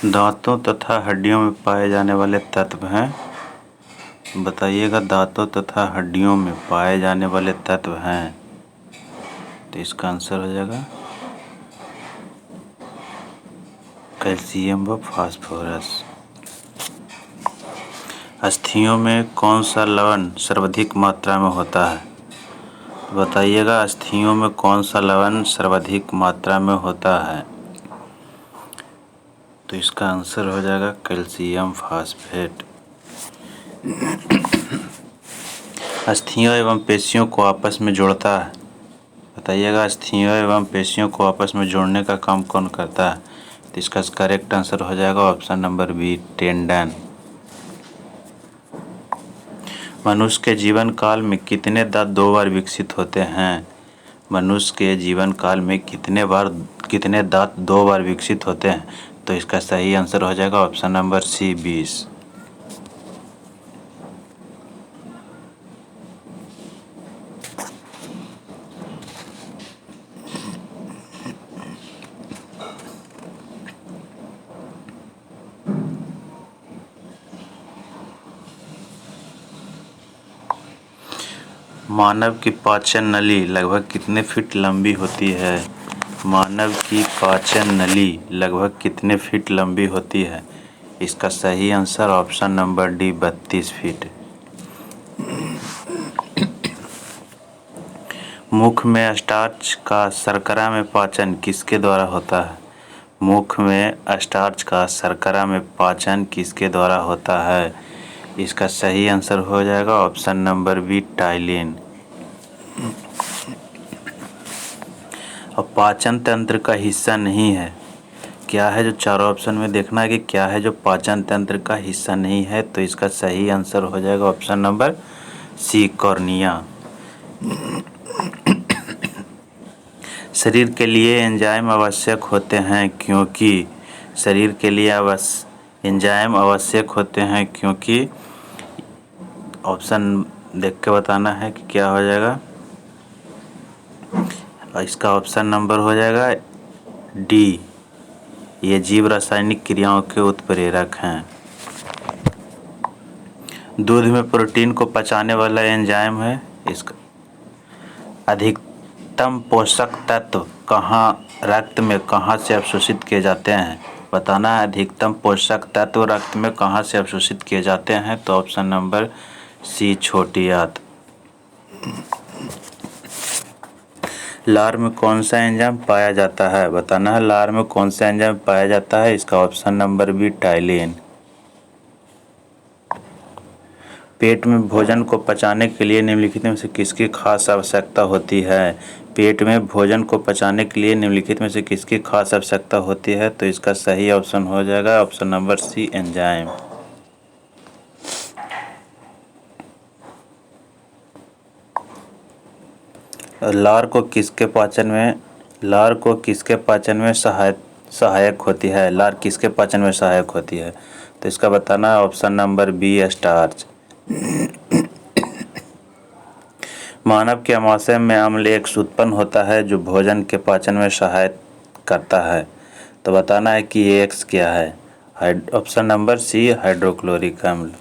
दांतों तथा हड्डियों में पाए जाने वाले तत्व हैं। बताइएगा, दांतों तथा हड्डियों में पाए जाने वाले तत्व हैं, तो इसका आंसर हो जाएगा कैल्शियम व फास्फोरस। अस्थियों में कौन सा लवण सर्वाधिक मात्रा में होता है? बताइएगा, अस्थियों में कौन सा लवण सर्वाधिक मात्रा में होता है? तो इसका आंसर हो जाएगा कैल्शियम फास्फेट। अस्थियों एवं पेशियों को आपस में जोड़ता है। बताइएगा, अस्थियों एवं पेशियों को आपस में जोड़ने का काम कौन करता है? तो इसका करेक्ट आंसर हो जाएगा ऑप्शन नंबर बी, टेंडन। मनुष्य के जीवन काल में कितने दांत 2 बार विकसित होते हैं? मनुष्य के जीवन काल में कितने दांत 2 बार विकसित होते हैं? तो इसका सही आंसर हो जाएगा ऑप्शन नंबर सी, 20। मानव की पाचन नली लगभग कितने फीट लंबी होती है? मानव की पाचन नली लगभग कितने फीट लंबी होती है? इसका सही answer option number D, 32 feet. मुख में स्टार्च का शर्करा में पाचन किसके द्वारा होता है? मुख में स्टार्च का शर्करा में पाचन किसके द्वारा होता है? इसका सही आंसर हो जाएगा ऑप्शन नंबर बी, टाइलिन। और पाचन तंत्र का हिस्सा नहीं है, क्या है? जो चारों ऑप्शन में देखना है कि क्या है जो पाचन तंत्र का हिस्सा नहीं है। तो इसका सही आंसर हो जाएगा ऑप्शन नंबर सी, कॉर्निया। शरीर के लिए एंजाइम आवश्यक होते हैं क्योंकि शरीर के लिए एंजाइम आवश्यक होते हैं क्योंकि ऑप्शन देख के बताना है कि क्या हो जाएगा। और इसका ऑप्शन नंबर हो जाएगा डी, ये जीव रासायनिक क्रियाओं के उत्प्रेरक हैं। दूध में प्रोटीन को पचाने वाला एंजाइम है। इसका अधिकतम पोषक तत्व रक्त में कहाँ से अवशोषित किए जाते हैं? बताना है, अधिकतम पोषक तत्व रक्त में कहाँ से अवशोषित किए जाते हैं? तो ऑप्शन नंबर सी, छोटी आंत। लार में कौन सा एंजाइम पाया जाता है? बताना है, लार में कौन सा एंजाइम पाया जाता है? इसका ऑप्शन नंबर बी, टाइलिन। पेट में भोजन को पचाने के लिए निम्नलिखित में से किसकी खास आवश्यकता होती है? पेट में भोजन को पचाने के लिए निम्नलिखित में से किसकी खास आवश्यकता होती है? तो इसका सही ऑप्शन हो जाएगा ऑप्शन नंबर सी, एंजाइम। लार को किसके पाचन में सहायक होती है? लार किसके पाचन में सहायक होती है? तो इसका बताना है ऑप्शन नंबर बी, स्टार्च। मानव के आमाशय में अम्ल X उत्पन्न होता है जो भोजन के पाचन में सहायता करता है। तो बताना है कि ये X क्या है? ऑप्शन नंबर सी, हाइड्रोक्लोरिक अम्ल।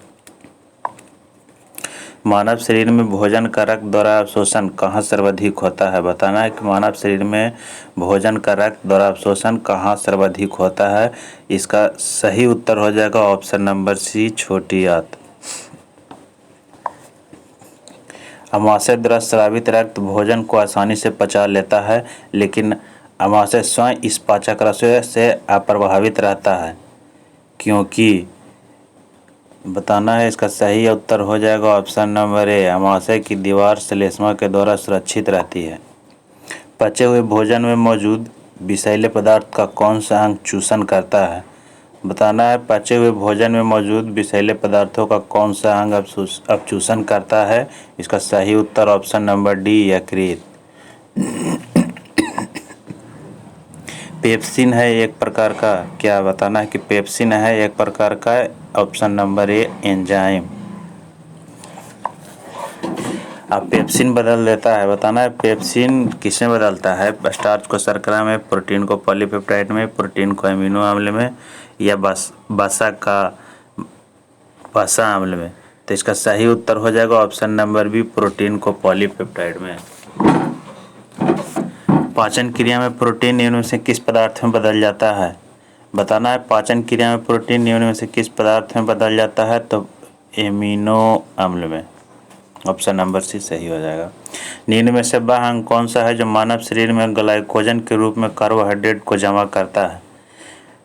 मानव शरीर में भोजन का रक्त द्वारा अवशोषण कहाँ सर्वाधिक होता है? बताना है कि मानव शरीर में भोजन का रक्त द्वारा अवशोषण कहाँ सर्वाधिक होता है? इसका सही उत्तर हो जाएगा ऑप्शन नंबर सी, छोटी आंत। अमाशय द्वारा स्रावित रक्त भोजन को आसानी से पचा लेता है, लेकिन अमाशय स्वयं इस पाचक रसों से अप्रभावित रहता है क्योंकि बताना है, इसका सही उत्तर हो जाएगा ऑप्शन नंबर ए, अमाशय की दीवार श्लेष्मा के द्वारा सुरक्षित रहती है। पचे हुए भोजन में मौजूद विषैले पदार्थ का कौन सा अंग चूषण करता है? बताना है, पचे हुए भोजन में मौजूद विषैले पदार्थों का कौन सा अंग अपचूषण करता है? इसका सही उत्तर ऑप्शन नंबर डी, यकृत। पेप्सिन है एक प्रकार का, क्या? बताना है कि पेप्सिन है एक प्रकार का, ऑप्शन नंबर ए, एंजाइम। अब पेप्सिन बदल देता है, बताना है पेप्सिन किसमें बदलता है? स्टार्च को शर्करा में, प्रोटीन को पॉलीपेप्टाइड में, प्रोटीन को अमीनो अम्ल में, या वसा अम्ल में। तो इसका सही उत्तर हो जाएगा ऑप्शन नंबर बी, प्रोटीन को पॉलीपेप्टाइड में। पाचन क्रिया में प्रोटीन निम्न में से किस पदार्थ में बदल जाता है? बताना है पाचन क्रिया में प्रोटीन निम्न में से किस पदार्थ में बदल जाता है? तो एमिनो अम्ल में। ऑप्शन नंबर सी सही हो जाएगा। निम्न में से वह अंग कौन सा है जो मानव शरीर में ग्लाइकोजन के रूप में कार्बोहाइड्रेट को जमा करता है?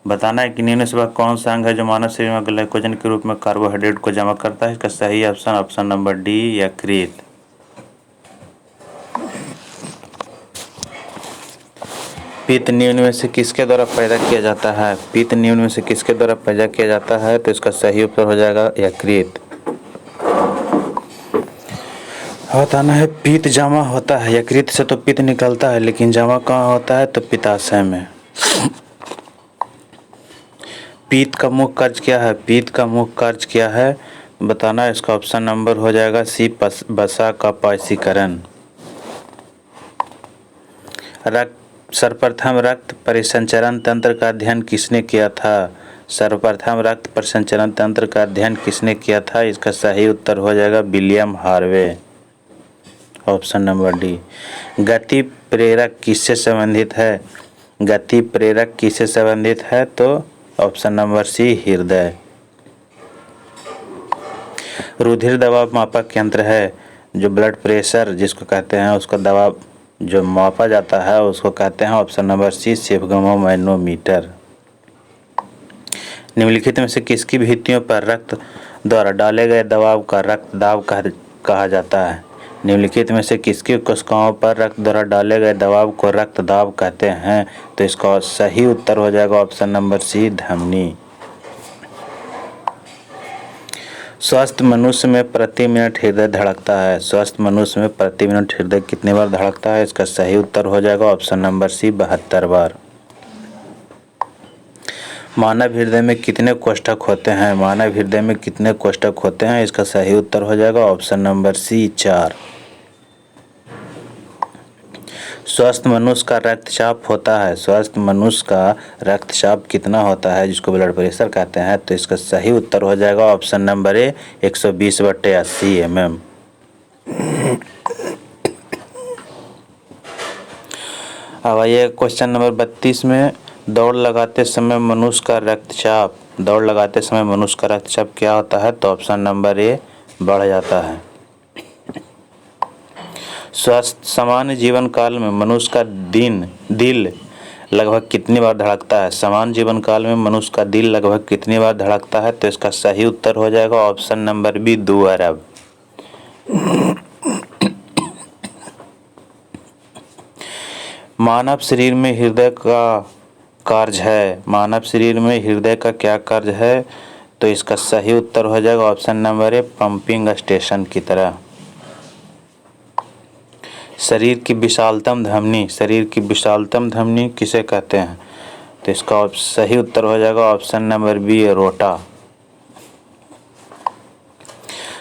बताना है कि निम्न से वह कौन सा अंग है जो मानव शरीर में ग्लाइकोजन के रूप में कार्बोहाइड्रेट को जमा करता है? इसका सही ऑप्शन नंबर डी, यकृत। पित्त निम्न में से किसके द्वारा पैदा किया जाता है? पित्त निम्न में से किसके द्वारा पैदा किया जाता है? तो इसका सही उत्तर हो जाएगा यकृत। बताना है पित्त जमा होता है, यकृत से तो पित्त निकलता है, लेकिन जमा कहाँ होता है? तो पित्ताशय में। पित्त का मुख्य कार्य क्या है? पित्त का मुख्य कार्य क्या है? बताना, इसका ऑप्शन नंबर हो जाएगा सी, वसा का पाचीकरण। सर्वप्रथम रक्त परिसंचरण तंत्र का अध्ययन किसने किया था? सर्वप्रथम रक्त परिसंचरण तंत्र का अध्ययन किसने किया था? इसका सही उत्तर हो जाएगा William Harvey. Option number D. गति प्रेरक किससे संबंधित है? गति प्रेरक किससे संबंधित है? तो ऑप्शन नंबर सी, हृदय। रुधिर दबाव मापक यंत्र है, जो ब्लड प्रेशर जिसको कहते हैं, उसका दबाव जो मापा जाता है उसको कहते हैं, ऑप्शन नंबर सी, सेफ्गमोमैनोमीटर। निम्नलिखित में से किसकी भित्तियों पर रक्त द्वारा डाले गए दबाव का रक्तदाब कहा जाता है? निम्नलिखित में से किसकी कोशिकाओं पर रक्त द्वारा डाले गए दबाव को रक्तदाब कहते हैं? तो इसका सही उत्तर हो जाएगा ऑप्शन नंबर सी, धमनी। स्वस्थ मनुष्य में प्रति मिनट हृदय धड़कता है। स्वस्थ मनुष्य में प्रति मिनट हृदय कितनी बार धड़कता है? इसका सही उत्तर हो जाएगा ऑप्शन नंबर सी, 72 बार। मानव हृदय में कितने कोष्ठक होते हैं? मानव हृदय में कितने कोष्ठक होते हैं? इसका सही उत्तर हो जाएगा ऑप्शन नंबर सी, 4। स्वस्थ मनुष्य का रक्तचाप होता है, स्वस्थ मनुष्य का रक्तचाप कितना होता है, जिसको ब्लड प्रेशर कहते हैं? तो इसका सही उत्तर हो जाएगा ऑप्शन नंबर ए, 120/80 mm। अब आइए क्वेश्चन नंबर 32 में, दौड़ लगाते समय मनुष्य का रक्तचाप क्या होता है? तो ऑप्शन नंबर ए, बढ़ जाता है। स्वस्थ सामान्य जीवन काल में मनुष्य का दिल लगभग कितनी बार धड़कता है? सामान्य जीवन काल में मनुष्य का दिल लगभग कितनी बार धड़कता है? तो इसका सही उत्तर हो जाएगा ऑप्शन नंबर बी, 2 अरब। मानव शरीर में हृदय का कार्य है, मानव शरीर में हृदय का क्या कार्य है? तो इसका सही उत्तर हो जाएगा option number A, pumping station की तरह। शरीर की विशालतम धमनी किसे कहते हैं? तो इसका सही उत्तर हो जाएगा ऑप्शन नंबर बी, रोटा।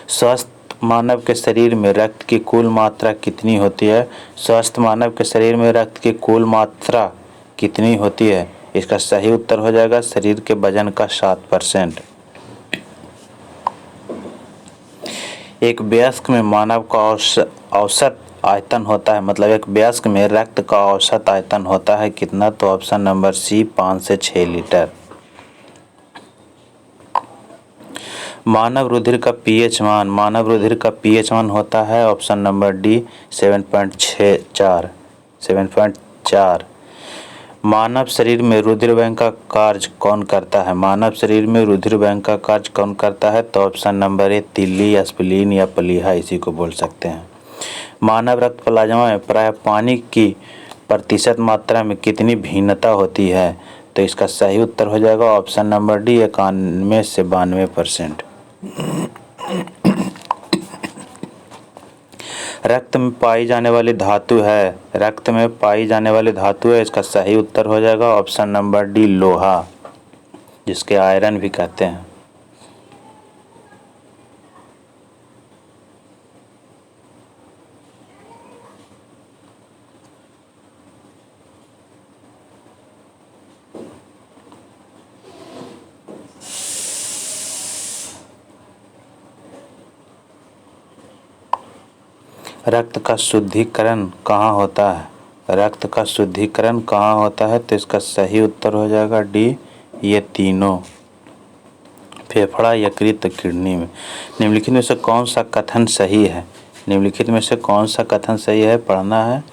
स्वस्थ मानव के शरीर में रक्त की कुल मात्रा कितनी होती है? स्वस्थ मानव के शरीर में रक्त की कुल मात्रा कितनी होती है? इसका सही उत्तर हो जाएगा शरीर के वजन का 7%। एक वयस्क में मानव का औसत आयतन होता है, मतलब एक वयस्क में रक्त का औसत आयतन होता है कितना? तो ऑप्शन नंबर सी, 5 से 6 लीटर। मानव रुधिर का पीएच मान होता है, ऑप्शन नंबर डी, 7.4। मानव शरीर में रुधिर बैंक का कार्य कौन करता है? मानव शरीर में रुधिर बैंक का कार्य कौन करता है? तो ऑप्शन नंबर ए, तिल्ली, स्प्लीन या प्लीहा, इसी को बोल सकते हैं। मानव रक्त प्लाज्मा में प्राय पानी की प्रतिशत मात्रा में कितनी भिन्नता होती है? तो इसका सही उत्तर हो जाएगा ऑप्शन नंबर डी, 91 से 92%। रक्त में पाई जाने वाली धातु है, इसका सही उत्तर हो जाएगा ऑप्शन नंबर डी, लोहा, जिसके आयरन भी कहते हैं। रक्त का शुद्धिकरण कहाँ होता है? रक्त का शुद्धिकरण कहाँ होता है? तो इसका सही उत्तर हो जाएगा डी, ये तीनों, फेफड़ा, यकृत, किडनी में। निम्नलिखित में से कौन सा कथन सही है? निम्नलिखित में से कौन सा कथन सही है? पढ़ना है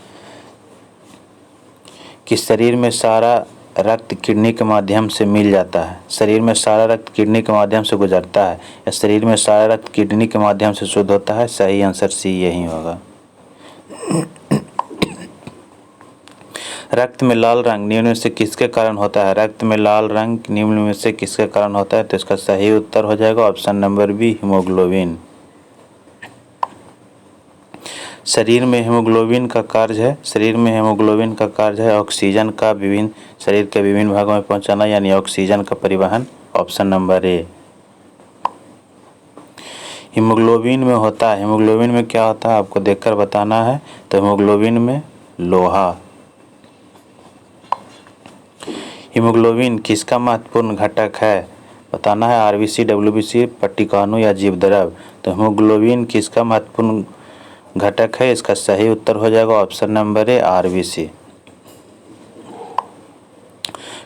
कि शरीर में सारा रक्त किडनी के माध्यम से मिल जाता है। शरीर में सारा रक्त किडनी के माध्यम से गुजरता है, या शरीर में सारा रक्त किडनी के माध्यम से शुद्ध होता है? सही आंसर सी यही होगा। रक्त में लाल रंग निम्न में से किसके कारण होता है? रक्त में लाल रंग निम्न में से किसके कारण होता है? तो इसका सही उत्तर हो जाएगा ऑप्शन नंबर बी, हीमोग्लोबिन। शरीर में हीमोग्लोबिन का कार्य है, शरीर में हीमोग्लोबिन का कार्य है ऑक्सीजन का विभिन्न शरीर के विभिन्न भागों में पहुंचाना, यानी ऑक्सीजन का परिवहन। Option number A. हीमोग्लोबिन में होता है, हीमोग्लोबिन में क्या होता है आपको देखकर बताना है। तो हीमोग्लोबिन में लोहा। हीमोग्लोबिन किसका महत्वपूर्ण घटक है? बताना है, आरबीसी, डब्ल्यूबीसी, पट्टिकाणु या जीवद्रव। तो हीमोग्लोबिन किसका महत्वपूर्ण घटक है? इसका सही उत्तर हो जाएगा ऑप्शन नंबर ए, आरबीसी।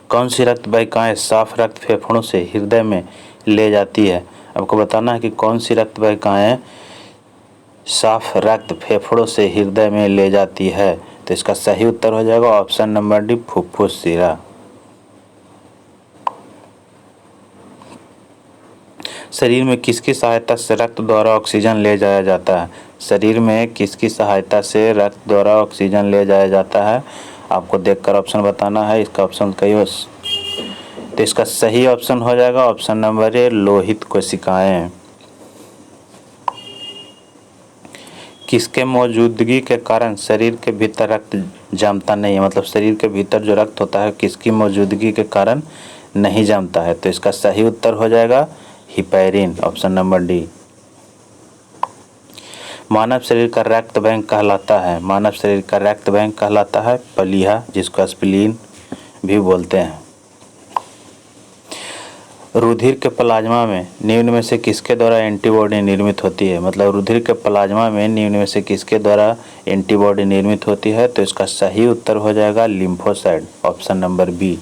कौन सी रक्त वाहिकाएं साफ रक्त फेफड़ों से हृदय में ले जाती है? आपको बताना है कि कौन सी रक्त वाहिकाएं साफ रक्त फेफड़ों से हृदय में ले जाती है। तो इसका सही उत्तर हो जाएगा ऑप्शन नंबर डी, फुफ्फुस शिरा। शरीर में किसकी सहायता से रक्त द्वारा ऑक्सीजन ले जाया जाता है? शरीर में किसकी सहायता से रक्त द्वारा ऑक्सीजन ले जाया जाता है? आपको देखकर ऑप्शन बताना है। इसका ऑप्शन कई हो, तो इसका सही ऑप्शन हो जाएगा ऑप्शन नंबर ए, लोहित कोशिकाएं। किसके मौजूदगी के कारण शरीर के भीतर रक्त जमता नहीं है? मतलब शरीर के भीतर जो रक्त होता है किसकी मौजूदगी के कारण नहीं जमता है? तो इसका सही उत्तर हो जाएगा हिपैरिन, ऑप्शन नंबर डी। मानव शरीर का रक्त बैंक कहलाता है, मानव शरीर का रक्त बैंक कहलाता है प्लीहा, जिसको स्प्लीन भी बोलते हैं। रुधिर के प्लाज्मा में निम्न में से किसके द्वारा एंटीबॉडी निर्मित होती है? मतलब रुधिर के प्लाज्मा में निम्न में से किसके द्वारा एंटीबॉडी निर्मित होती है? तो इसका सही उत्तर हो जाएगा लिम्फोसाइट, ऑप्शन नंबर बी।